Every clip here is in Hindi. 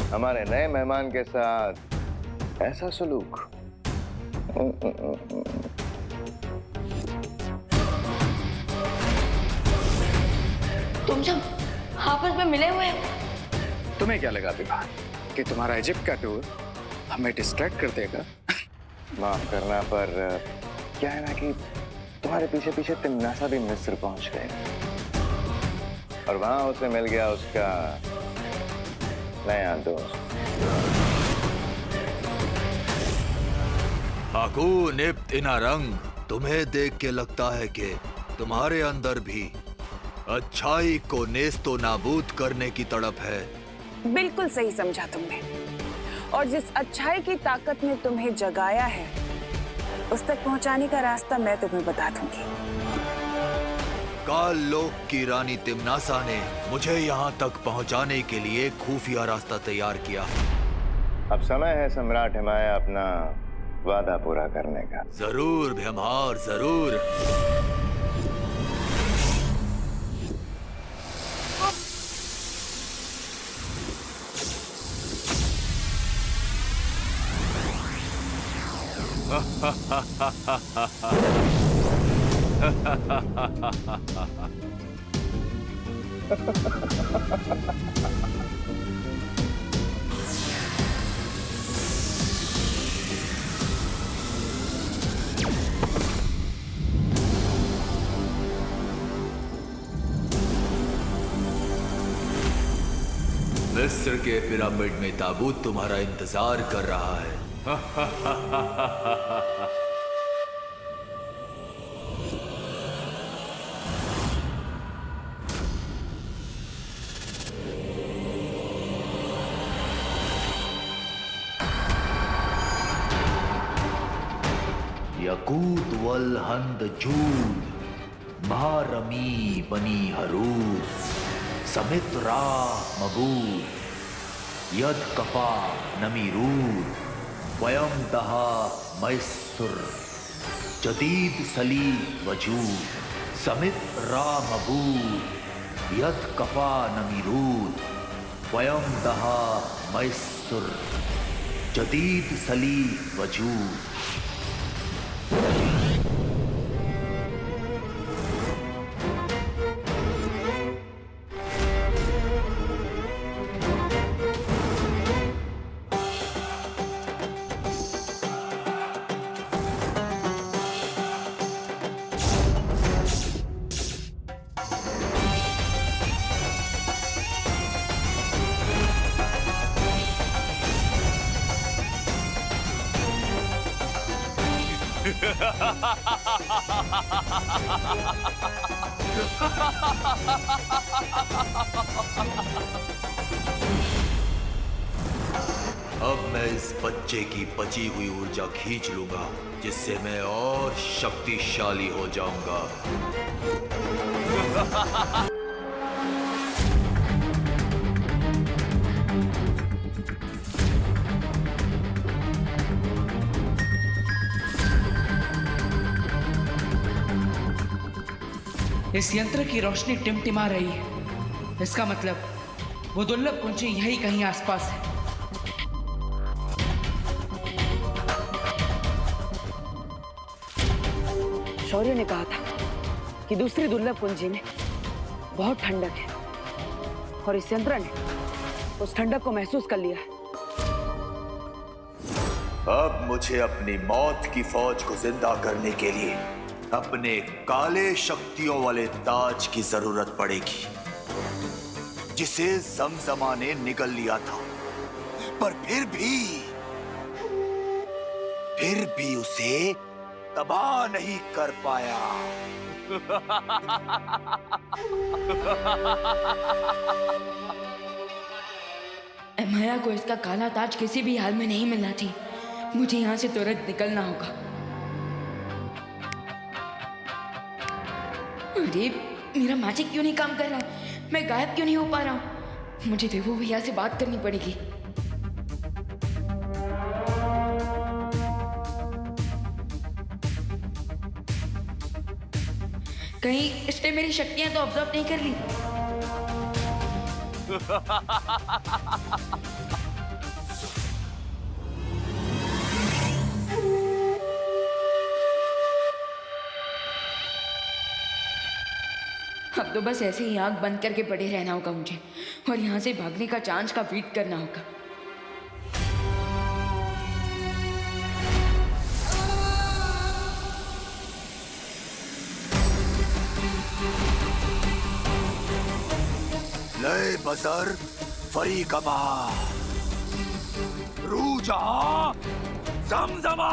हमारे नए मेहमान के साथ ऐसा सलूक। तुम सब आपस में मिले हुए हो? तुम्हें क्या लगा विभा कि तुम्हारा इजिप्ट का टूर हमें डिस्ट्रैक्ट कर देगा? माफ करना, पर क्या है ना कि तुम्हारे पीछे पीछे तिमनासा भी मिस्र पहुंच गए और वहां उसे मिल गया उसका नया दोस्त। हाकून इब्न इनारंग, तुम्हें देख के लगता है कि तुम्हारे अंदर भी अच्छाई को नेस्तो नाबूद करने की तड़प है। बिल्कुल सही समझा तुमने, और जिस अच्छाई की ताकत ने तुम्हें जगाया है उस तक पहुंचाने का रास्ता मैं तुम्हें बता दूंगी। काल लोक की रानी तिमनासा ने मुझे यहाँ तक पहुँचाने के लिए खुफिया रास्ता तैयार किया। अब समय है सम्राट हिमाया अपना वादा पूरा करने का। जरूर भीमहार, जरूर। मिस्र के पिरामिड में ताबूत तुम्हारा इंतजार कर रहा है। यकूत वल हंद जूद, महारमी बनी हरूद, समित्रा मबूद, यद कफा नमीरूद, वयम दहा मैसुर, जदीद सली वजूद, समित्रा मबूद, यद कफा नमीरूद, वयम दहा मैसुर, जदीद सली वजूद। अब मैं इस बच्चे की बची हुई ऊर्जा खींच लूंगा, जिससे मैं और शक्तिशाली हो जाऊंगा। इस यंत्र की रोशनी टिमटिमा रही है। इसका मतलब वो दुर्लभ कुंजी यही कहीं आसपास है। शौर्य ने कहा था कि दूसरी दुर्लभ कुंजी में बहुत ठंडक है, और इस यंत्र ने उस ठंडक को महसूस कर लिया है। अब मुझे अपनी मौत की फौज को जिंदा करने के लिए अपने काले शक्तियों वाले ताज की जरूरत पड़ेगी, जिसे जमजमा ने निगल लिया था, पर फिर भी उसे तबाह नहीं कर पाया। हिमाया को इसका काला ताज किसी भी हाल में नहीं मिलना थी। मुझे यहाँ से तुरंत निकलना होगा। अरे मेरा मैजिक क्यों नहीं काम कर रहा? मैं गायब क्यों नहीं हो पा रहा हूँ? मुझे देवो भैया से बात करनी पड़ेगी। कहीं इसने मेरी शक्तियां तो ऑब्जर्व नहीं कर ली? अब तो बस ऐसे ही आंख बंद करके पड़े रहना होगा मुझे, और यहाँ से भागने का चांस का वेट करना होगा। लय बसर फरी कमा रू जहां जमजमा।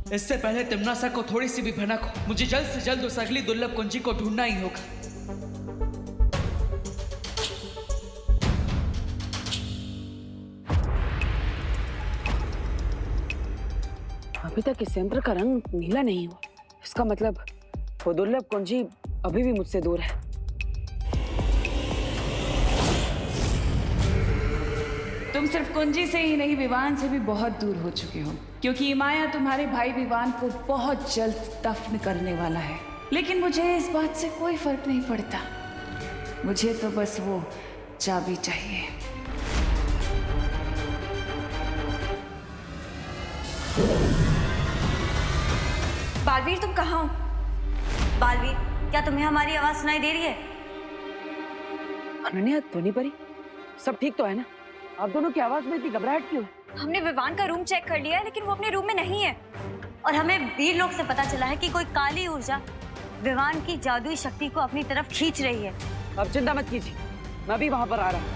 इससे पहले तिम्नासा को थोड़ी सी भी भनक हो, मुझे जल्द से जल्द उस अगली दुर्लभ कुंजी को ढूंढना ही होगा। अभी तक इस यंत्र का रंग नीला नहीं हुआ, इसका मतलब वो दुर्लभ कुंजी अभी भी मुझसे दूर है। तुम सिर्फ कुंजी से ही नहीं, विवान से भी बहुत दूर हो चुके हो, क्योंकि माया तुम्हारे भाई विवान को बहुत जल्द दफन करने वाला है। लेकिन मुझे इस बात से कोई फर्क नहीं पड़ता, मुझे तो बस वो चाबी चाहिए। बालवीर, तुम कहाँ हो? बालवीर, क्या तुम्हें हमारी आवाज सुनाई दे रही है? अनन्या, ध्वनि परी, सब ठीक तो है ना? आप दोनों की आवाज में इतनी घबराहट क्यों? हमने विवान का रूम चेक कर लिया है, लेकिन वो अपने रूम में नहीं है। और हमें वीर लोग से पता चला है कि कोई काली ऊर्जा विवान की जादुई शक्ति को अपनी तरफ खींच रही है। अब चिंता मत कीजिए, मैं भी वहां पर आ रहा हूं।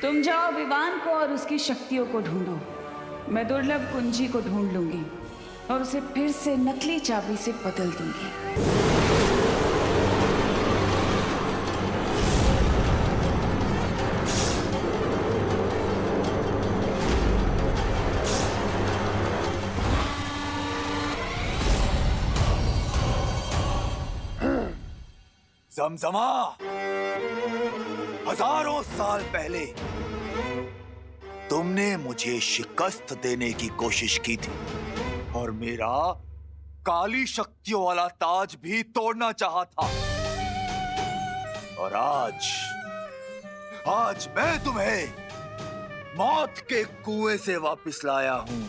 तुम जाओ विवान को और उसकी शक्तियों को ढूंढो, मैं दुर्लभ कुंजी को ढूंढ लूंगी और उसे फिर से नकली चाबी से बदल दूंगी। जमजमा, हजारों साल पहले तुमने मुझे शिकस्त देने की कोशिश की थी और मेरा काली शक्तियों वाला ताज भी तोड़ना चाहा था। और आज मैं तुम्हें मौत के कुएं से वापस लाया हूं।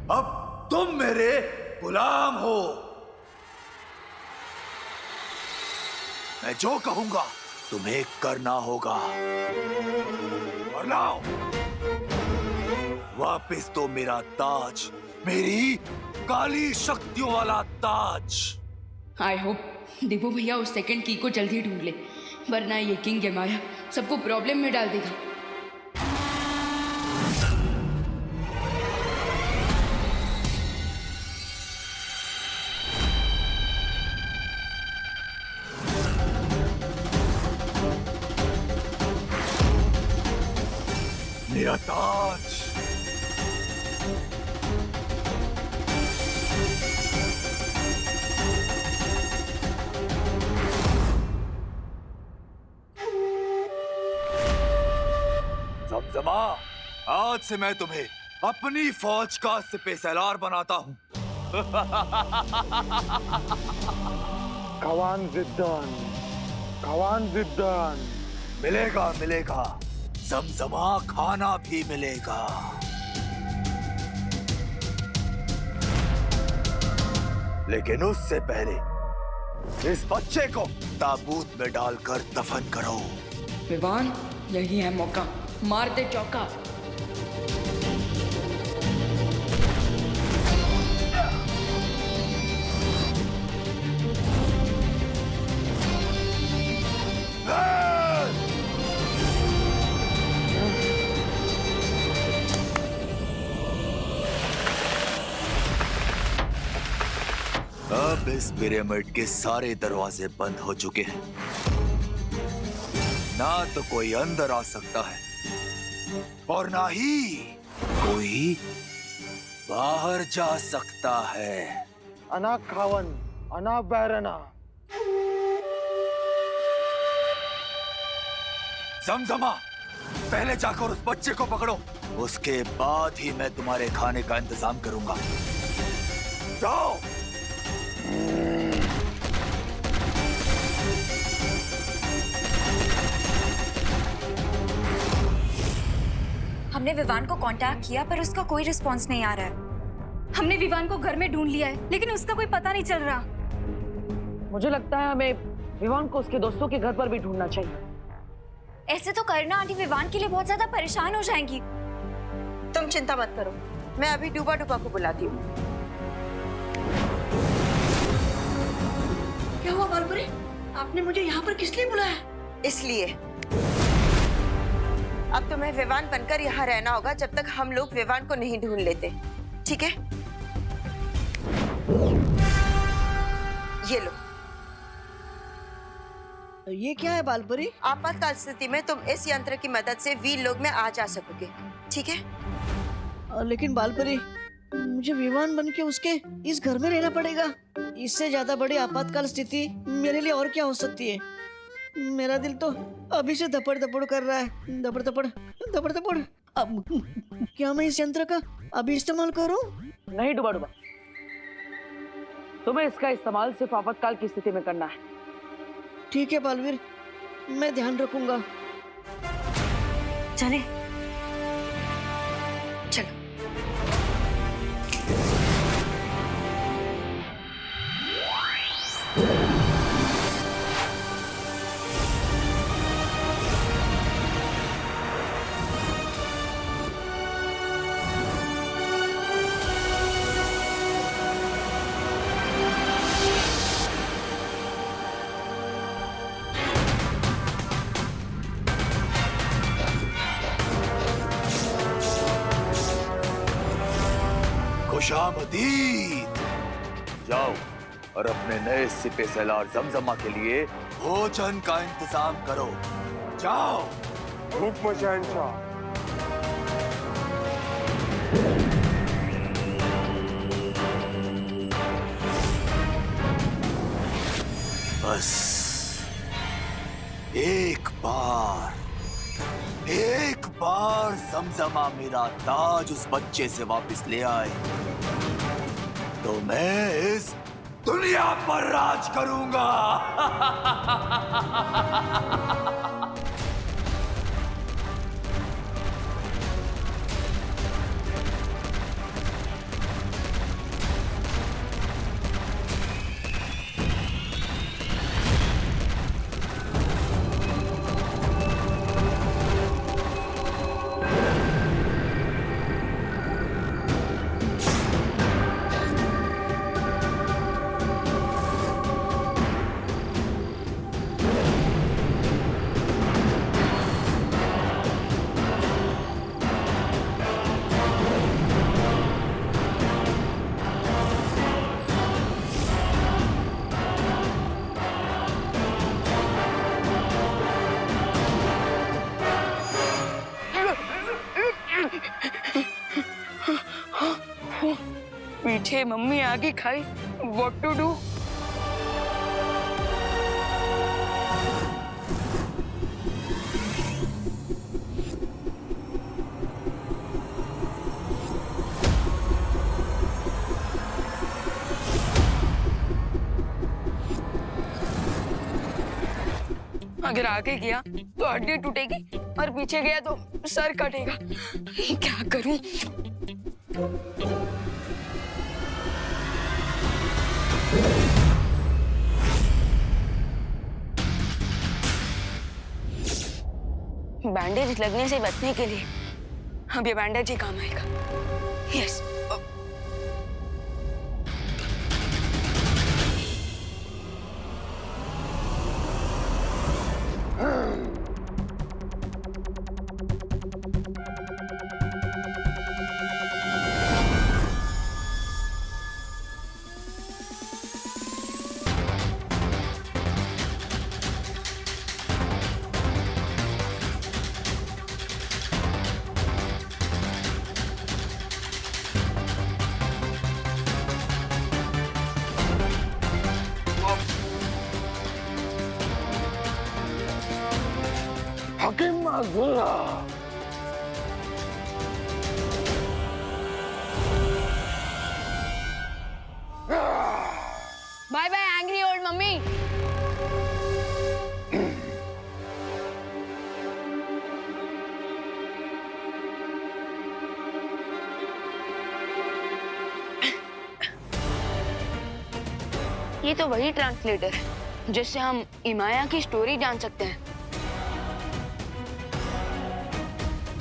अब तुम मेरे गुलाम हो। मैं जो कहूंगा तुम्हें करना होगा। और लाओ वापस तो मेरा ताज, मेरी काली शक्तियों वाला ताज। आई होप दीपू भैया उस सेकंड की को जल्दी ढूंढ ले, वरना ये किंग माया सबको प्रॉब्लम में डाल देगा। मेरा ताज, जमजमा, आज से मैं तुम्हें अपनी फौज का सिपहसालार बनाता हूं। कवान जिद्दान मिलेगा मिलेगा, जमजमा खाना भी मिलेगा। लेकिन उससे पहले इस बच्चे को ताबूत में डालकर दफन करो। विवान, यही है मौका, मार दे चौका। अब इस पिरामिड के सारे दरवाजे बंद हो चुके हैं। ना तो कोई अंदर आ सकता है और ना ही कोई बाहर जा सकता है। अना खावन, अना बैरना। जमजमा, पहले जाकर उस बच्चे को पकड़ो, उसके बाद ही मैं तुम्हारे खाने का इंतजाम करूंगा। जाओ। हमने विवान को कांटेक्ट किया पर उसका कोई रिस्पांस नहीं आ रहा है। हमने विवान को घर में ढूंढ लिया है लेकिन उसका कोई पता नहीं चल रहा। मुझे लगता है हमें विवान को उसके दोस्तों के घर पर भी ढूंढना चाहिए। ऐसे तो करना आंटी विवान के लिए बहुत ज्यादा परेशान हो जाएंगी। तुम चिंता मत करो, मैं अभी डूबा डूबा को बुलाती हूँ। क्या हुआ बालपुरी? आपने मुझे यहाँ पर किस लिए बुलाया? इसलिए अब तुम्हें विवान बनकर यहाँ रहना होगा जब तक हम लोग विवान को नहीं ढूंढ लेते, ठीक है? ये लो। ये क्या है बालपुरी? आपातकाल स्थिति में तुम इस यंत्र की मदद से वीर लोग में आ जा सकोगे, ठीक है? लेकिन बालपुरी, मुझे विवान बन के उसके इस घर में रहना पड़ेगा। इससे ज्यादा बड़ी आपातकाल स्थिति मेरे लिए और क्या हो सकती है? मेरा दिल तो अभी से धपड़ धपड़ कर रहा है, धपड़ धपड़ धपड़ धपड़। अब क्या मैं इस यंत्र का अभी इस्तेमाल करूं? नहीं डूबा डूबा, तुम्हें इसका इस्तेमाल सिर्फ आपातकाल की स्थिति में करना है। ठीक है बालवीर, मैं ध्यान रखूंगा। चले चलो। खुशामदीद। जाओ और अपने नए सिपे सलार जमजमा के लिए भोजन का इंतजाम करो। जाओ। हुक्म शहंशाह। बस एक बार जमजमा मेरा ताज उस बच्चे से वापस ले आए तो मैं इस दुनिया पर राज करूंगा। पीछे मम्मी आगे खाई, व्हाट टू डू? अगर आगे गया तो हड्डी टूटेगी और पीछे गया तो सर कटेगा। क्या करूं? बैंडेज लगने से बचने के लिए अब ये बैंडेज ही काम आएगा। Yes. Bye bye angry old mummy. ये तो वही ट्रांसलेटर है जिससे हम इमाया की स्टोरी जान सकते हैं।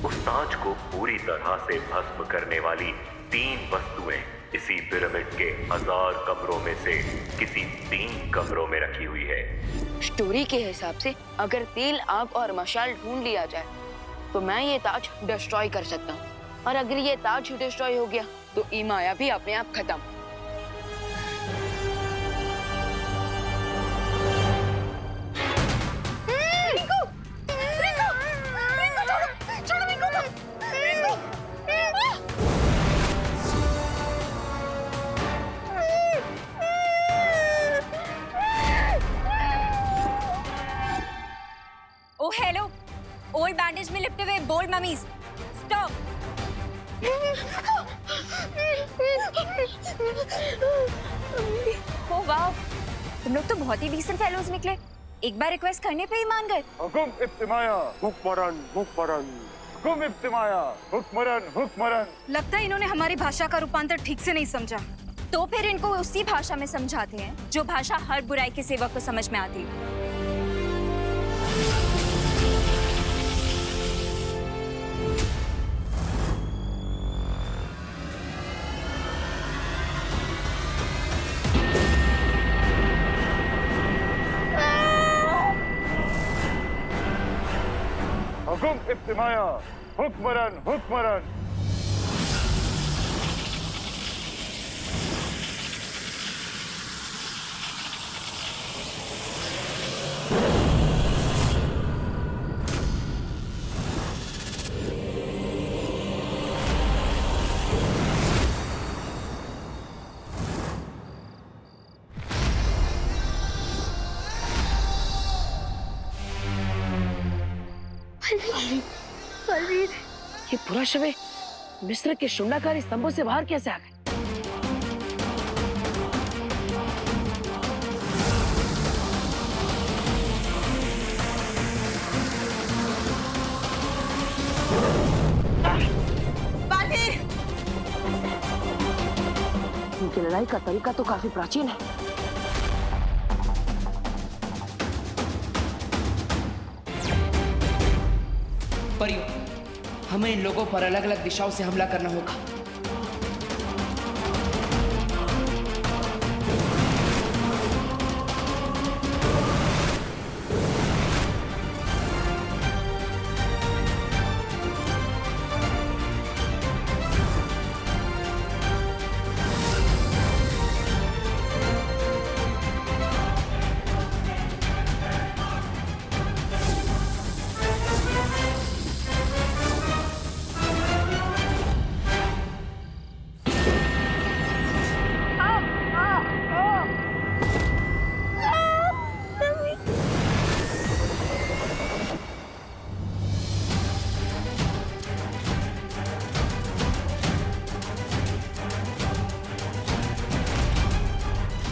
उस ताज को पूरी तरह से भस्म करने वाली 3 वस्तुएं इसी पिरामिड के 1000 कमरों में से किसी 3 कमरों में रखी हुई है। स्टोरी के हिसाब से अगर तेल, आग और मशाल ढूंढ लिया जाए तो मैं ये ताज डिस्ट्रॉय कर सकता हूँ, और अगर ये ताज डिस्ट्रॉय हो गया तो इमाया भी अपने आप खत्म। ओ हेलो, ओल्ड बैंडेज में लिपटे हुए बोल्ड ममीज, स्टॉप। ओ वाह, तुम लोग तो बहुत ही डिसेंट फेलोज निकले। एक बार रिक्वेस्ट करने पे ही मान गए। हुकुम इब्तिमाया हुक्मरन हुक्मरन, हुकुम इब्तिमाया हुक्मरन हुक्मरन। लगता है इन्होंने हमारी भाषा का रूपांतर ठीक से नहीं समझा। तो फिर इनको उसी भाषा में समझाते हैं जो भाषा हर बुराई के सेवक को समझ में आती है। हुकुम इब्तिमाया हुक्मरन हुक्मरन। ये पूरा शव मिस्र के शुंडाकारी स्तंभों से बाहर कैसे आ गए? इनकी लड़ाई का तरीका तो काफी प्राचीन है। परियों, हमें इन लोगों पर अलग अलग दिशाओं से हमला करना होगा।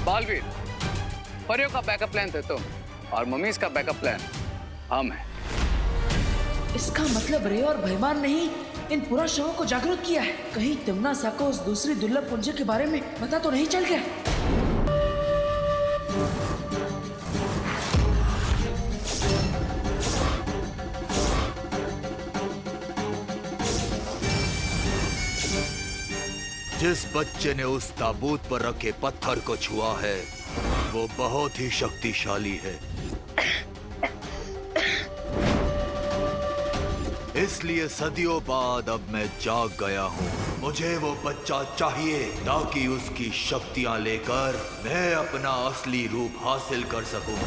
बालवीर, परियों का बैकअप प्लान थे तुम, और मम्मीज का बैकअप प्लान हम हैं। इसका मतलब रे और भयमान ने ही इन पूरा शवों को जागरूक किया है। कहीं तिम्ना सा को उस दूसरी दुर्लभ पुंज के बारे में पता तो नहीं चल गया? जिस बच्चे ने उस ताबूत पर रखे पत्थर को छुआ है वो बहुत ही शक्तिशाली है। इसलिए सदियों बाद अब मैं जाग गया हूँ। मुझे वो बच्चा चाहिए ताकि उसकी शक्तियाँ लेकर मैं अपना असली रूप हासिल कर सकूं।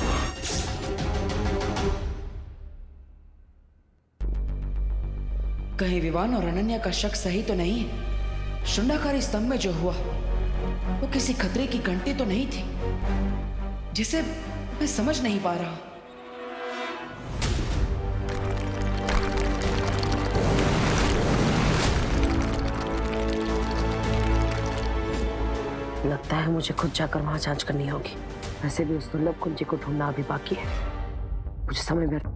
कहीं विवान और अनन्या का शक सही तो नहीं है? शुंडाकारी स्तंभ में जो हुआ वो किसी खतरे की घंटी तो नहीं थी, जिसे मैं समझ नहीं पा रहा। लगता है मुझे खुद जाकर वहां जांच करनी होगी। वैसे भी उस दुर्लभ कुंजी को ढूंढना अभी बाकी है। मुझे समय व्यर्थ।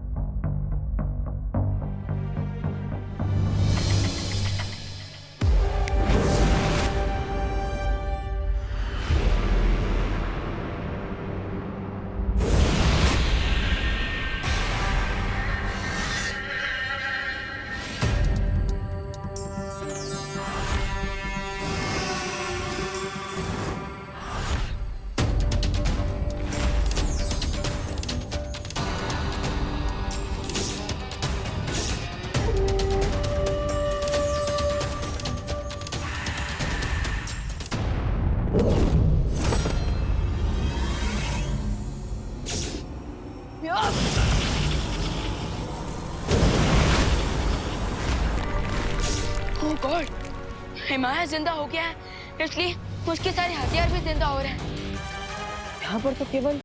ओह गॉड, हिमाया जिंदा हो गया है, इसलिए उसके सारे हथियार भी जिंदा हो रहे हैं। यहाँ पर तो केवल